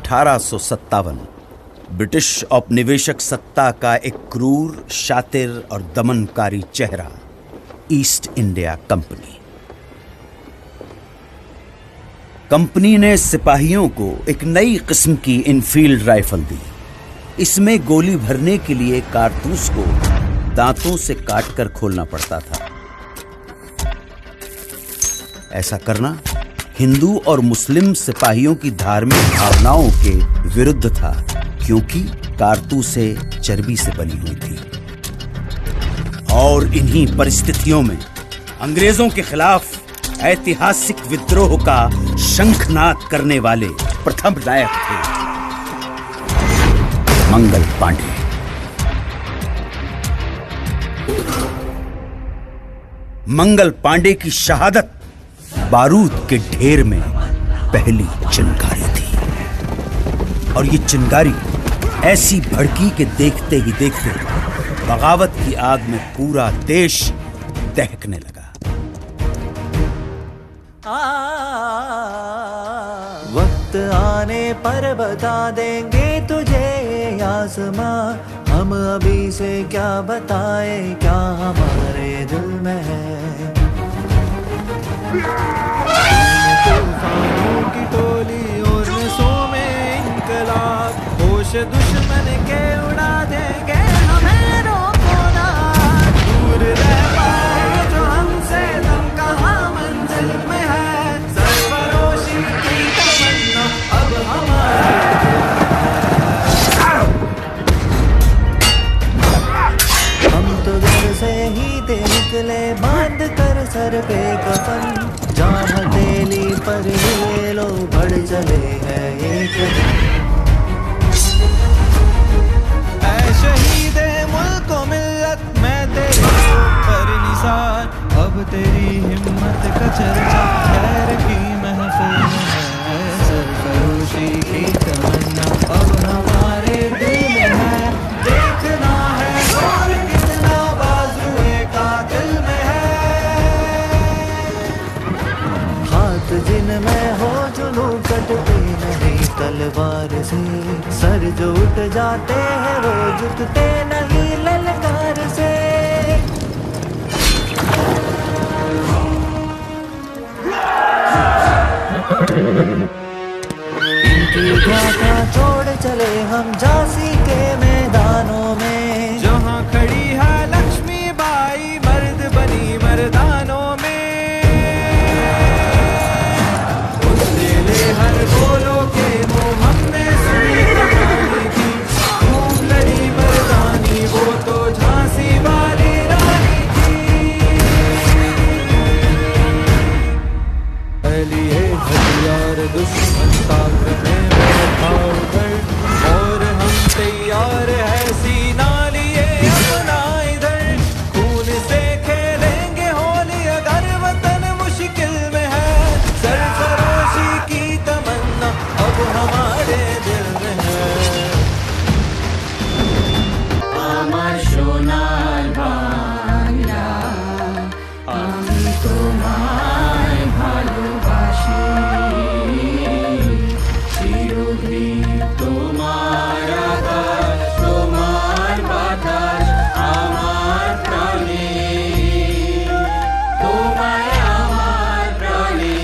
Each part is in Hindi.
1857 ब्रिटिश औपनिवेशक सत्ता का एक क्रूर, शातिर और दमनकारी चेहरा, ईस्ट इंडिया कंपनी। कंपनी ने सिपाहियों को एक नई किस्म की इनफील्ड राइफल दी। इसमें गोली भरने के लिए कारतूस को दांतों से काटकर खोलना पड़ता था। ऐसा करना हिंदू और मुस्लिम सिपाहियों की धार्मिक भावनाओं के विरुद्ध था, क्योंकि कारतूसें चर्बी से बनी हुई थी। और इन्हीं परिस्थितियों में अंग्रेजों के खिलाफ ऐतिहासिक विद्रोह का शंखनाद करने वाले प्रथम नायक थे मंगल पांडे। मंगल पांडे की शहादत बारूद के ढेर में पहली चिंगारी थी, और ये चिंगारी ऐसी भड़की के देखते ही देखते बगावत की आग में पूरा देश दहकने लगा। वक्त आने पर बता देंगे तुझे आसमां, हम अभी से क्या बताए क्या हमारे दिल में है। तूफानों की टोली और नसों में इनकलाब, होश दुश्मन के उड़ा देंगे हमें रोको ना। दूर रह पाए जो हमसे तुम कहाँ मंजिल में है, सरफरोशी की तमन्ना अब हमारे। हम तो घर से ही थे निकले बांध कर सर पे कफन, जहाँ हथेली पर ये लो बढ़ चले हैं एक ऐ शहीदे मुल्क व मिल्लत, मैं तेरे ऊपर निसार। अब तेरी हिम्मत का चर्चा खैर की महफिल में है, सरफरोशी की तमन्ना अब हमारे दिल में है। देखना है और कितना बाजुए कातिल में है, हाथ जिनमें हो जुनू कटते नहीं तलवार से, सर जो उठ जाते हैं वो झुकते नहीं ललकार से। इनकी गाथा छोड़ चले हम झांसी के मैदानों में, जहाँ खड़ी है लक्ष्मी बाई मर्द बनी मर्दानों में। उसने ले हर बोलो के मुँह हमने सुनी कहानी की, खूब लड़ी मर्दानी वो तो झांसी वाली रानी थी। पहली है हथियार दुश्मन ताकने में भाव कर, और हम तैयार है सीना लिए अपना इधर। खून से खेलेंगे होली अगर वतन मुश्किल में है, सरफरोशी की तमन्ना अब हमारे दिल में है। আমার সোনার বাংলা, আমি তোমায় ভালোবাসি, চিরদিন তোমার আকাশ তোমার বাতাস আমার প্রাণে, তোমায় আমার প্রাণে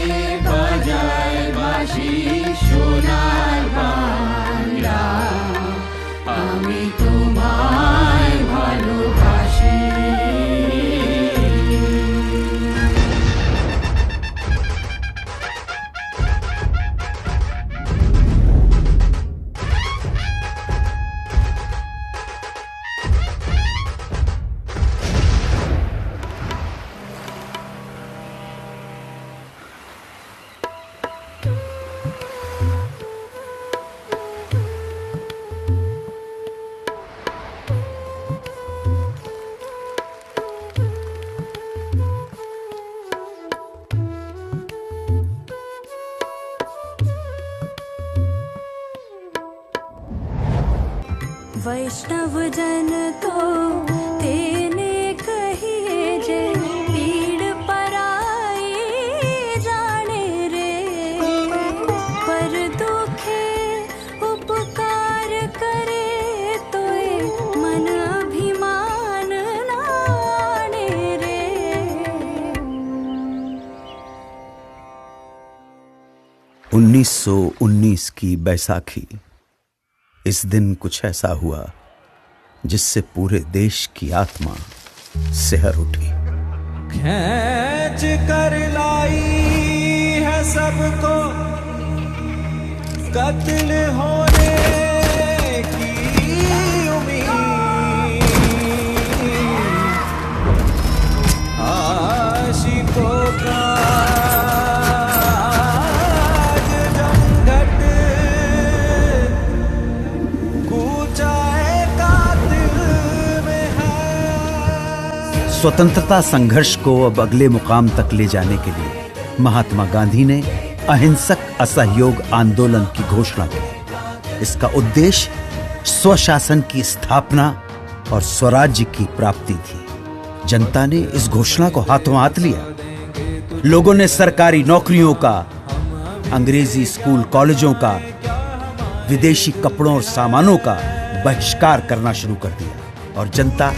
বাজায় বাঁশি সোনার বাংলা, আমি তোমায় ভালোবাসি। वैष्णव जन तो तेने कहिए जे, पीड़ पराई जाने रे, पर दुखे 1919 की बैसाखी। इस दिन कुछ ऐसा हुआ जिससे पूरे देश की आत्मा सिहर उठी। खींच कर लाई है सबको कत्ल होने की उम्मीद, आशिकों का आज जमघट कूचा कातिल में है। स्वतंत्रता संघर्ष को अब अगले मुकाम तक ले जाने के लिए महात्मा गांधी ने अहिंसक असहयोग आंदोलन की घोषणा की। इसका उद्देश्य स्वशासन की स्थापना और स्वराज्य की प्राप्ति थी। जनता ने इस घोषणा को हाथों हाथ लिया। लोगों ने सरकारी नौकरियों का, अंग्रेजी स्कूल कॉलेजों का, विदेशी कपड़ों और सामानों का बहिष्कार करना शुरू कर दिया और जनता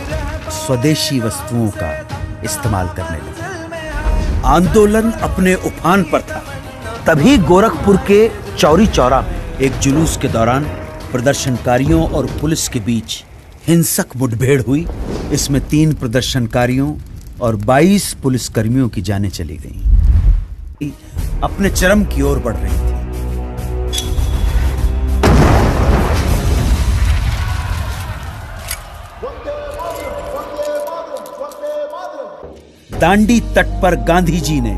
स्वदेशी वस्तुओं का इस्तेमाल करने लगी। आंदोलन अपने उफान पर था। तभी गोरखपुर के चौरी चौरा में एक जुलूस के दौरान प्रदर्शनकारियों और पुलिस के बीच हिंसक मुठभेड़ हुई। इसमें 3 प्रदर्शनकारियों और 22 पुलिसकर्मियों की जानें चली गईं। अपने चरम की ओर बढ़ रही थी। दांडी तट पर गांधी जी ने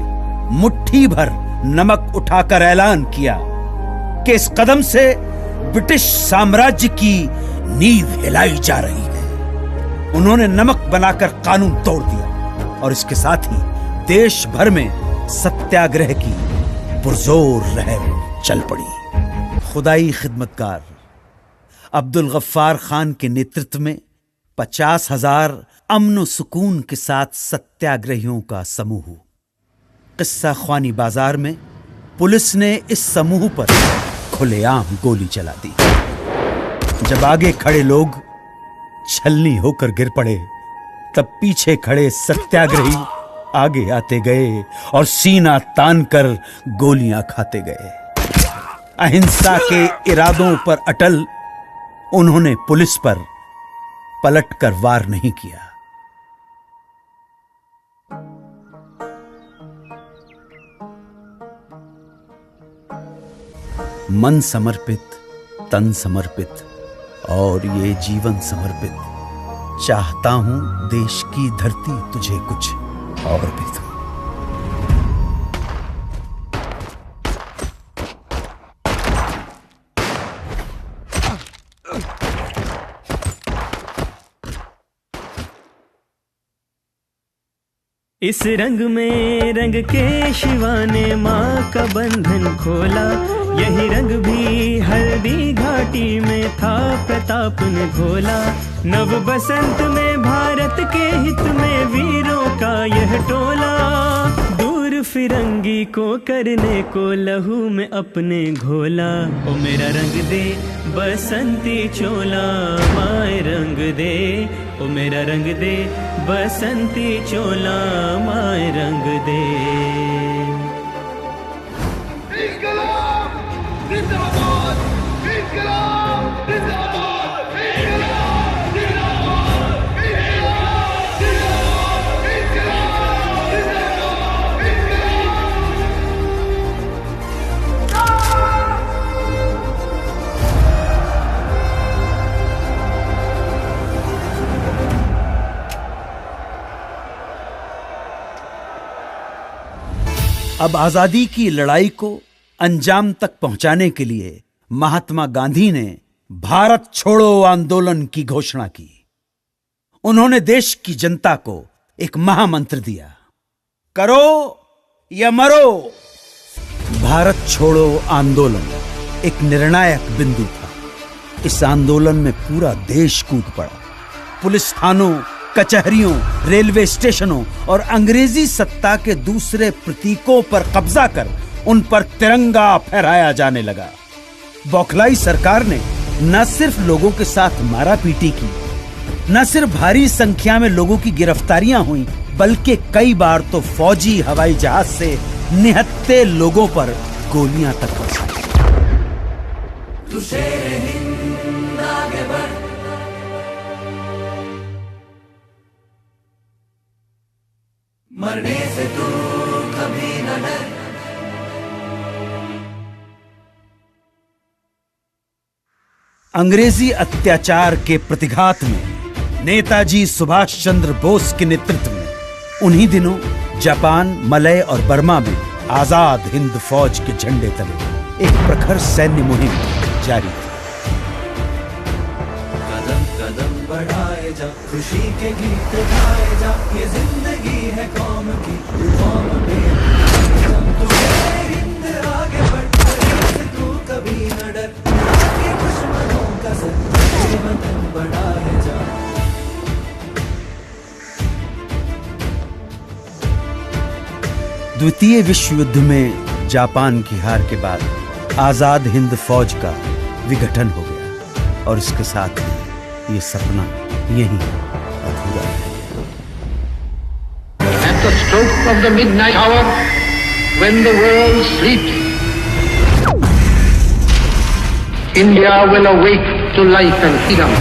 मुट्ठी भर नमक उठाकर ऐलान किया कि इस कदम से ब्रिटिश साम्राज्य की नींव हिलाई जा रही है। उन्होंने नमक बनाकर कानून तोड़ दिया और इसके साथ ही देश भर में सत्याग्रह की पुरजोर लहर चल पड़ी। खुदाई खिदमतगार अब्दुल गफ्फार खान के नेतृत्व में 50,000 अमन सुकून के साथ सत्याग्रहियों का समूह। किस्सा ख्वानी बाजार में पुलिस ने इस समूह पर खुलेआम गोली चला दी। जब आगे खड़े लोग छलनी होकर गिर पड़े, तब पीछे खड़े सत्याग्रही आगे आते गए और सीना तानकर गोलियां खाते गए। अहिंसा के इरादों पर अटल उन्होंने पुलिस पर पलटकर वार नहीं किया। मन समर्पित, तन समर्पित और ये जीवन समर्पित, चाहता हूं देश की धरती तुझे कुछ और भी दूं। इस रंग में रंग के शिवा ने माँ का बंधन खोला, यही रंग भी हल्दी घाटी में था प्रताप ने घोला। नव बसंत में भारत के हित में वीरों का यह टोला, दूर फिरंगी को करने को लहू में अपने घोला। ओ मेरा रंग दे बसंती चोला, माए रंग दे, ओ मेरा रंग दे बसंती चोला, माए रंग दे। इंकलाब जिंदाबाद, इंकलाब जिंदाबाद, इंकलाब जिंदाबाद, इंकलाब जिंदाबाद, इंकलाब अब आजादी की लड़ाई को अंजाम तक पहुंचाने के लिए महात्मा गांधी ने भारत छोड़ो आंदोलन की घोषणा की। उन्होंने देश की जनता को एक महामंत्र दिया, करो या मरो। भारत छोड़ो आंदोलन एक निर्णायक बिंदु था। इस आंदोलन में पूरा देश कूद पड़ा। पुलिस थानों, कचहरियों, रेलवे स्टेशनों और अंग्रेजी सत्ता के दूसरे प्रतीकों पर कब्जा कर उन पर तिरंगा फहराया जाने लगा। बौखलाई सरकार ने न सिर्फ लोगों के साथ मारापीटी की, न सिर्फ भारी संख्या में लोगों की गिरफ्तारियां हुई, बल्कि कई बार तो फौजी हवाई जहाज से निहत्थे लोगों पर गोलियां तक बरसाई। शेर हिंद आगे बढ़। मरने से तू कभी न डर। अंग्रेजी अत्याचार के प्रतिघात में नेताजी सुभाष चंद्र बोस के नेतृत्व में उन्हीं दिनों जापान, मलय और बर्मा में आजाद हिंद फौज के झंडे तले एक प्रखर सैन्य मुहिम जारी थी। कदम कदम बढ़ाए जा, खुशी के गीत गाए जा, ये जिंदगी है कौम की, कौम में तू शेर हिंद आगे बढ़। तू कभी न डर, ये दुश्मनों का सर, ये वतन बढ़ाए जा। द्वितीय विश्व युद्ध में जापान की हार के बाद आजाद हिंद फौज का विघटन हो गया और इसके साथ ही ये सपना यहीं अधूरा रह गया। At the stroke of the midnight hour, when the world sleeps, India will awake to life and freedom.